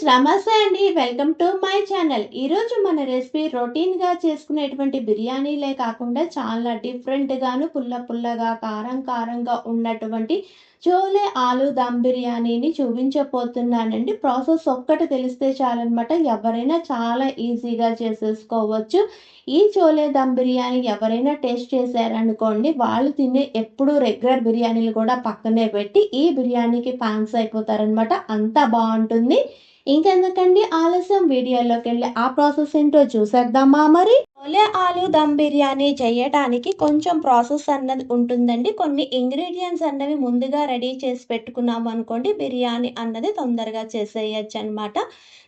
Friends, నమస్తే అండి. Welcome to my channel. ఈరోజు మన రెసిపీ రొటీన్గా చేసుకునేటువంటి బిర్యానీలే కాకుండా చాలా డిఫరెంట్గాను పుల్ల పుల్లగా కారం కారంగా ఉన్నటువంటి చోలే ఆలు దమ్ బిర్యానీని చూపించబోతున్నానండి. ప్రాసెస్ ఒక్కటి తెలిస్తే చాలన్నమాట. ఎవరైనా చాలా ఈజీగా చేసేసుకోవచ్చు. ఈ చోలే దమ్ బిర్యానీ ఎవరైనా టేస్ట్ చేశారనుకోండి, వాళ్ళు తినే ఎప్పుడు రెగ్యులర్ బిర్యానీలు కూడా పక్కనే పెట్టి ఈ బిర్యానీకి ఫ్యాన్స్ అయిపోతారనమాట. అంత బాగుంటుంది. ఇంకెందుకండి ఆలస్యం, వీడియోలోకి వెళ్ళి ఆ ప్రాసెస్ ఏంటో చూసేద్దామా మరి. చోలే ఆలు దమ్ బిర్యానీ చేయడానికి కొంచెం ప్రాసెస్ అన్నది ఉంటుందండి. కొన్ని ఇంగ్రీడియంట్స్ అన్నవి ముందుగా రెడీ చేసి పెట్టుకున్నాం అనుకోండి, బిర్యానీ అన్నది తొందరగా చేసేయచ్చు అనమాట.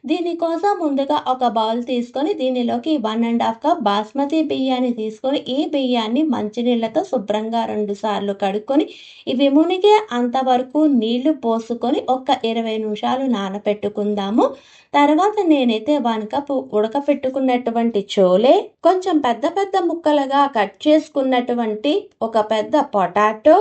దీనికోసం ముందుగా ఒక బౌల్ తీసుకొని దీనిలోకి 1.5 కప్ బాస్మతి బియ్యాన్ని తీసుకొని ఈ బియ్యాన్ని మంచినీళ్ళతో శుభ్రంగా 2 సార్లు కడుక్కొని ఇవి మునిగే అంతవరకు నీళ్లు పోసుకొని ఒక 20 నిమిషాలు నానపెట్టుకుందాము. తర్వాత నేనైతే 1 కప్ ఉడకపెట్టుకున్నటువంటి చోలే, కొంచెం పెద్ద పెద్ద ముక్కలుగా కట్ చేసుకున్నటువంటి ఒక పెద్ద పొటాటో,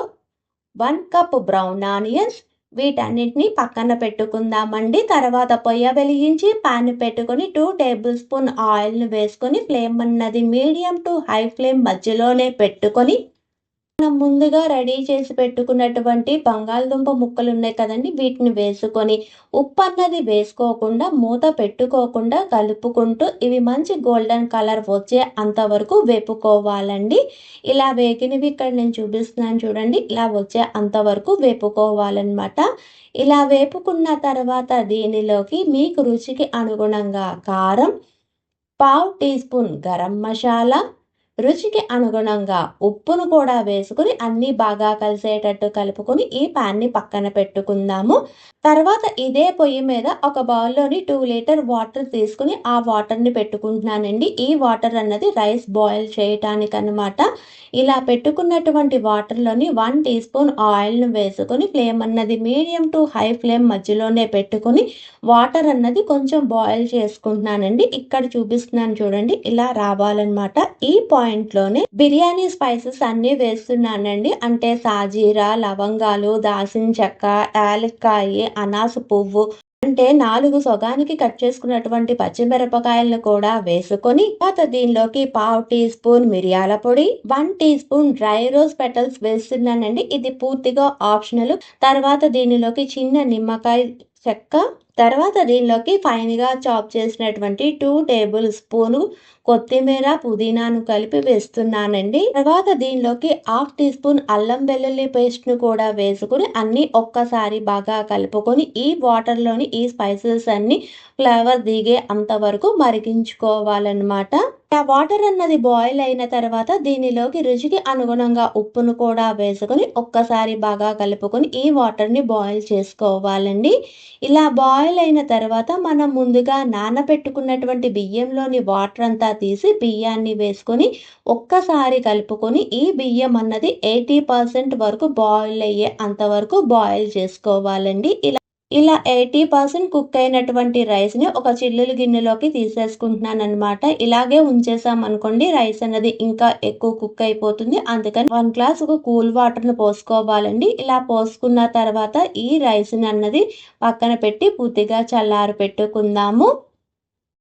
1 కప్ బ్రౌన్ ఆనియన్స్, వీటన్నిటిని పక్కన పెట్టుకుందామండి. తర్వాత పొయ్య వెలిగించి పాన్ పెట్టుకొని 2 టేబుల్ స్పూన్ ఆయిల్ని వేసుకొని ఫ్లేమ్ అన్నది మీడియం టు హై ఫ్లేమ్ మధ్యలోనే పెట్టుకొని మనం ముందుగా రెడీ చేసి పెట్టుకున్నటువంటి బంగాళదుంప ముక్కలు ఉన్నాయి కదండి, వీటిని వేసుకొని ఉప్పు అన్నది వేసుకోకుండా మూత పెట్టుకోకుండా కలుపుకుంటూ ఇవి మంచి గోల్డెన్ కలర్ వచ్చే అంతవరకు వేపుకోవాలండి. ఇలా వేగినవి ఇక్కడ నేను చూపిస్తున్నాను చూడండి, ఇలా వచ్చే అంతవరకు వేపుకోవాలన్నమాట. ఇలా వేపుకున్న తర్వాత దీనిలోకి మీకు రుచికి అనుగుణంగా కారం, 1/2 టీ స్పూన్ గరం మసాలా, రుచికి అనుగుణంగా ఉప్పును కూడా వేసుకుని అన్నీ బాగా కలిసేటట్టు కలుపుకొని ఈ ప్యాన్ని పక్కన పెట్టుకుందాము. తర్వాత ఇదే పొయ్యి మీద ఒక బౌల్లోని 2 లీటర్ వాటర్ తీసుకుని ఆ వాటర్ని పెట్టుకుంటున్నానండి. ఈ వాటర్ అన్నది రైస్ బాయిల్ చేయటానికి అనమాట. ఇలా పెట్టుకున్నటువంటి వాటర్లోని 1 టీ స్పూన్ ఆయిల్ను వేసుకొని ఫ్లేమ్ అన్నది మీడియం టు హై ఫ్లేమ్ మధ్యలోనే పెట్టుకుని వాటర్ అన్నది కొంచెం బాయిల్ చేసుకుంటున్నానండి. ఇక్కడ చూపిస్తున్నాను చూడండి, ఇలా రావాలన్నమాట. ఈ పాయింట్లోనే బిర్యానీ స్పైసెస్ అన్నీ వేస్తున్నానండి. అంటే సాజీరా, లవంగాలు, దాల్చిన చెక్క, యాలక్కాయ, అనాస పువ్వు, అంటే 4 సగానికి కట్ చేసుకున్నటువంటి పచ్చిమిరపకాయలను కూడా వేసుకొని తర్వాత దీనిలోకి 1/2 టీ స్పూన్ మిరియాల పొడి, 1 teaspoon dry rose petals వేస్తున్నానండి. ఇది పూర్తిగా ఆప్షనల్. తర్వాత దీనిలోకి చిన్న నిమ్మకాయ చెక్క, తర్వాత దీనిలోకి ఫైన్గా చాప్ చేసినటువంటి 2 టేబుల్ స్పూను కొత్తిమీర, పుదీనాను కలిపి వేస్తున్నానండి. తర్వాత దీనిలోకి 1/2 టీ స్పూన్ అల్లం వెల్లుల్లి పేస్ట్ను కూడా వేసుకుని అన్ని ఒక్కసారి బాగా కలుపుకొని ఈ వాటర్లోని ఈ స్పైసెస్ అన్ని ఫ్లేవర్ దిగే అంతవరకు మరిగించుకోవాలన్నమాట. ఆ వాటర్ అన్నది బాయిల్ అయిన తర్వాత దీనిలోకి రుచికి అనుగుణంగా ఉప్పును కూడా వేసుకొని ఒక్కసారి బాగా కలుపుకొని ఈ వాటర్ని బాయిల్ చేసుకోవాలండి. ఇలా బాయిల్ అయిన తర్వాత మనం ముందుగా నానబెట్టుకున్నటువంటి బియ్యంలోని వాటర్ అంతా తీసి బియ్యాన్ని వేసుకొని ఒక్కసారి కలుపుకొని ఈ బియ్యం అన్నది 80% వరకు బాయిల్ అయ్యే అంతవరకు బాయిల్ చేసుకోవాలండి. ఇలా 80% కుక్ అయినటువంటి రైస్ని ఒక చిల్లులు గిన్నెలోకి తీసేసుకుంటున్నాను అనమాట. ఇలాగే ఉంచేసాం అనుకోండి, రైస్ అన్నది ఇంకా ఎక్కువ కుక్ అయిపోతుంది. అందుకని 1 గ్లాస్ కూల్ వాటర్ను పోసుకోవాలండి. ఇలా పోసుకున్న తర్వాత ఈ రైస్ని అన్నది పక్కన పెట్టి పూర్తిగా చల్లారి పెట్టుకుందాము.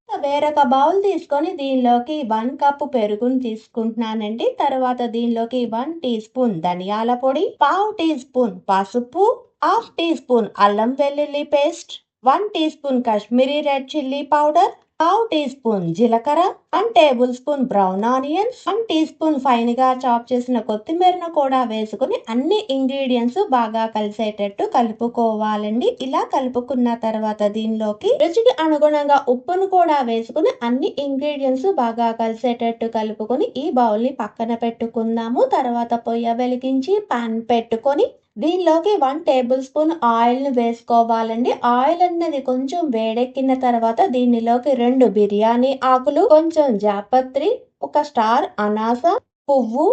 వేరొక బౌల్ తీసుకొని దీనిలోకి 1 కప్ పెరుగును తీసుకుంటున్నానండి. తర్వాత దీనిలోకి 1 టీ స్పూన్ ధనియాల పొడి, 1/2 టీ స్పూన్ పసుపు, 1/2 టీ స్పూన్ అల్లం వెల్లుల్లి paste, 1 teaspoon Kashmiri red chilli powder, 1/2 teaspoon జీలకర్ర, 1 tablespoon brown onions, 1 teaspoon ఫైన్గా చాప్ చేసిన కొత్తిమీరను కూడా వేసుకుని అన్ని ఇంగ్రీడియంట్స్ బాగా కలిసేటట్టు కలుపుకోవాలండి. ఇలా కలుపుకున్న తర్వాత దీనిలోకి రుచికి అనుగుణంగా ఉప్పును కూడా వేసుకుని అన్ని ఇంగ్రీడియంట్స్ బాగా కలిసేటట్టు కలుపుకొని ఈ బౌల్ని పక్కన పెట్టుకుందాము. తర్వాత పొయ్య వెలిగించి పాన్ పెట్టుకొని దీనిలోకి 1 టేబుల్ స్పూన్ ఆయిల్ని వేసుకోవాలండి. ఆయిల్ అన్నది కొంచెం వేడెక్కిన తర్వాత దీనిలోకి 2 బిర్యానీ ఆకులు, కొంచెం జాపత్రి, ఒక స్టార్ అనాస పువ్వు,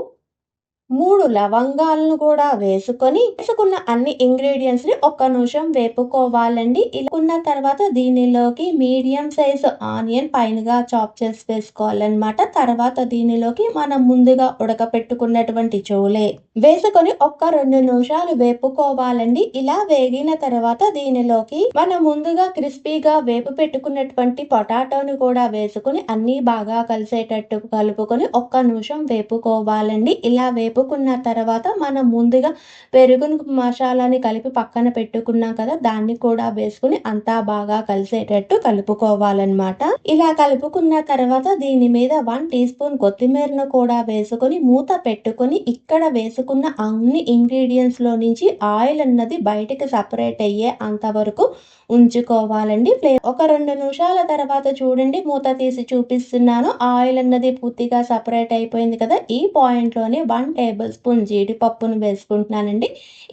3 లవంగాలను కూడా వేసుకున్న అన్ని ఇంగ్రీడియంట్స్ ని ఒక్క నిమిషం వేపుకోవాలండి. ఇలా ఉన్న తర్వాత దీనిలోకి మీడియం సైజ్ ఆనియన్ పైనగా చాప్ చేసి వేసుకోవాలన్నమాట. తర్వాత దీనిలోకి మనం ముందుగా ఉడకపెట్టుకున్నటువంటి చోలే వేసుకొని ఒక్క 2 నిమిషాలు వేపుకోవాలండి. ఇలా వేగిన తర్వాత దీనిలోకి మనం ముందుగా క్రిస్పీగా వేపు పెట్టుకున్నటువంటి పొటాటోని కూడా వేసుకుని అన్ని బాగా కలిసేటట్టు కలుపుకొని ఒక్క నిమిషం వేపుకోవాలండి. ఇలా వేపుకున్న తర్వాత మనం ముందుగా పెరుగును మసాలాని కలిపి పక్కన పెట్టుకున్నాం కదా, దాన్ని కూడా వేసుకుని అంతా బాగా కలిసేటట్టు కలుపుకోవాలన్నమాట. ఇలా కలుపుకున్న తర్వాత దీని మీద 1 టీ స్పూన్ కొత్తిమీరను కూడా వేసుకొని మూత పెట్టుకొని ఇక్కడ వేసుకున్న అన్ని ఇంగ్రీడియంట్స్ లో నుంచి ఆయిల్ అన్నది బయటకు సపరేట్ అయ్యే అంతవరకు ఉంచుకోవాలండి. ఒక 2 నిమిషాల తర్వాత చూడండి, మూత తీసి చూపిస్తున్నాను. ఆయిల్ అన్నది పూర్తిగా సపరేట్ అయిపోయింది కదా. ఈ పాయింట్ లోనే 1 టేబుల్ స్పూన్ జీడిపప్పును వేసుకుంటున్నానండి.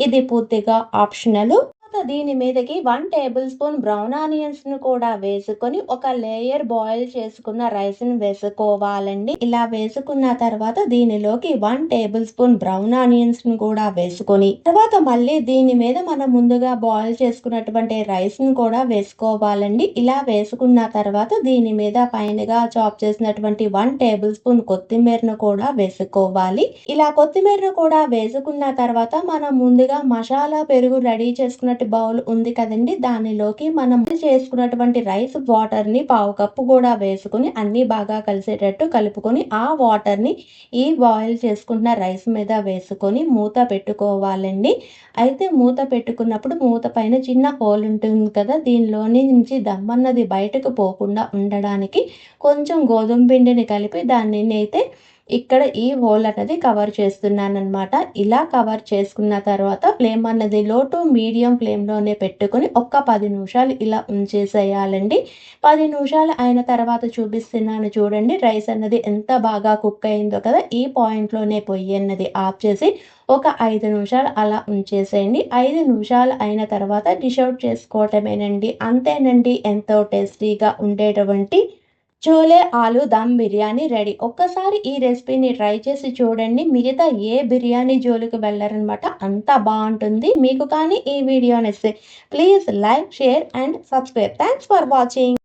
ఇది పూర్తిగా ఆప్షనల్. దీని మీదకి 1 టేబుల్ స్పూన్ బ్రౌన్ ఆనియన్స్ ను కూడా వేసుకొని ఒక లేయర్ బాయిల్ చేసుకున్న రైస్ ను వేసుకోవాలండి. ఇలా వేసుకున్న తర్వాత దీనిలోకి 1 టేబుల్ స్పూన్ బ్రౌన్ ఆనియన్స్ ను కూడా వేసుకొని తర్వాత మళ్ళీ దీని మీద మనం ముందుగా బాయిల్ చేసుకున్నటువంటి రైస్ ను కూడా వేసుకోవాలండి. ఇలా వేసుకున్న తర్వాత దీని మీద పైనగా చాప్ చేసినటువంటి 1 టేబుల్ స్పూన్ కొత్తిమీరను కూడా వేసుకోవాలి. ఇలా కొత్తిమీరను కూడా వేసుకున్న తర్వాత మనం ముందుగా మసాలా పెరుగు రెడీ చేసుకున్నట్టు బౌల్ ఉంది కదండి, దానిలోకి మనం చేసుకున్నటువంటి రైస్ వాటర్ ని 1/2 కప్పు కూడా వేసుకుని అన్ని బాగా కలిసేటట్టు కలుపుకొని ఆ వాటర్ ని ఈ బాయిల్ చేసుకున్న రైస్ మీద వేసుకొని మూత పెట్టుకోవాలండి. అయితే మూత పెట్టుకున్నప్పుడు మూత పైన చిన్న హోల్ ఉంటుంది కదా, దీనిలోని నుంచి దమ్ అన్నది బయటకు పోకుండా ఉండడానికి కొంచెం గోధుమ పిండిని కలిపి దాన్ని అయితే ఇక్కడ ఈ హోల్ అన్నది కవర్ చేస్తున్నాను అనమాట. ఇలా కవర్ చేసుకున్న తర్వాత ఫ్లేమ్ అన్నది లో టు మీడియం ఫ్లేమ్ లోనే పెట్టుకుని ఒక్క 10 నిమిషాలు ఇలా ఉంచేసేయాలండి. 10 నిమిషాలు అయిన తర్వాత చూపిస్తున్నాను చూడండి, రైస్ అన్నది ఎంత బాగా కుక్ అయిందో కదా. ఈ పాయింట్ లోనే పొయ్యి అన్నది ఆఫ్ చేసి ఒక 5 నిమిషాలు అలా ఉంచేసేయండి. 5 నిమిషాలు అయిన తర్వాత డిష్ అవుట్ చేసుకోవటమేనండి. అంతేనండి, ఎంతో టేస్టీగా ఉండేటువంటి చోలే ఆలు దమ్ బిర్యానీ రెడీ. ఒక్కసారి ఈ రెసిపీని ట్రై చేసి చూడండి, మిగతా ఏ బిర్యానీ జోలికి వెళ్ళరనమాట, అంత బాగుంటుంది. మీకు కానీ ఈ వీడియో నచ్చితే please like, share and subscribe. Thanks for watching.